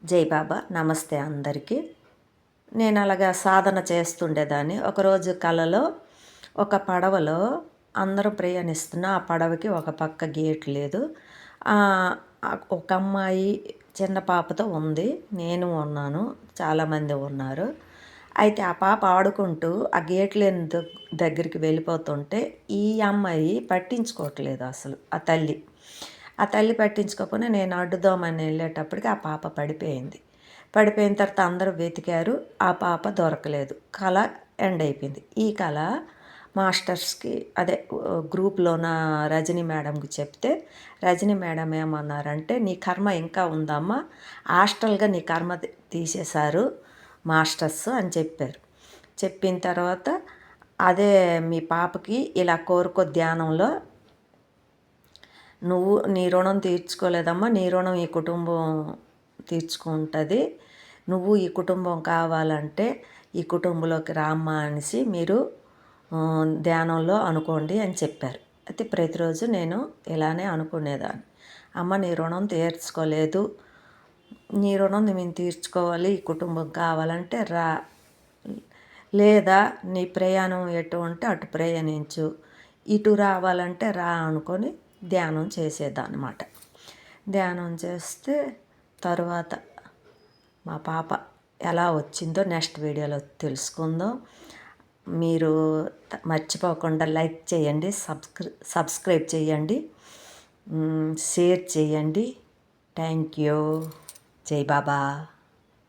జై బాబా నమస్తే అందరికీ. నేను అలాగా సాధన చేస్తుండేదాన్ని. ఒకరోజు కలలో ఒక పడవలో అందరూ ప్రయాణిస్తున్న ఆ పడవకి ఒక పక్క గేట్ లేదు. ఒక అమ్మాయి చిన్న పాపతో ఉంది. నేను ఉన్నాను. చాలామంది ఉన్నారు. అయితే ఆ పాప ఆడుకుంటూ ఆ గేట్ లేని దగ్గరికి వెళ్ళిపోతుంటే ఈ అమ్మాయి పట్టించుకోవట్లేదు అసలు ఆ తల్లి పట్టించుకోకపోయినా నేను అడ్డుదామని వెళ్ళేటప్పటికి ఆ పాప పడిపోయింది. పడిపోయిన తర్వాత అందరూ వెతికారు. ఆ పాప దొరకలేదు. కళ ఎండ్ అయిపోయింది. ఈ కళ మాస్టర్స్కి గ్రూప్లోన రజనీ మేడంకి చెప్తే రజనీ మేడం ఏమన్నారంటే, నీ కర్మ ఇంకా ఉందమ్మా, హాస్టల్గా నీ కర్మ తీసేశారు మాస్టర్స్ అని చెప్పారు. చెప్పిన తర్వాత మీ పాపకి ఇలా కోరుకో ధ్యానంలో, నువ్వు నీ రుణం తీర్చుకోలేదమ్మా, నీ రుణం ఈ కుటుంబం తీర్చుకుంటుంది. నువ్వు ఈ కుటుంబం కావాలంటే ఈ కుటుంబంలోకి రామ్మా అనేసి మీరు ధ్యానంలో అనుకోండి అని చెప్పారు. అయితే ప్రతిరోజు నేను ఇలానే అనుకునేదాన్ని. అమ్మ నీ రుణం తీర్చుకోలేదు, నీ రుణం మేము తీర్చుకోవాలి, ఈ కుటుంబం కావాలంటే రా, లేదా నీ ప్రయాణం ఎటు ఉంటే అటు ప్రయాణించు, ఇటు రావాలంటే రా అనుకొని ధ్యానం చేసేదన్నమాట. ధ్యానం చేస్తే తరువాత మా పాప ఎలా వచ్చిందో నెక్స్ట్ వీడియోలో తెలుసుకుందాం. మీరు మర్చిపోకుండా లైక్ చేయండి, సబ్స్క్రైబ్ చేయండి, షేర్ చేయండి. Thank you. జై బాబా.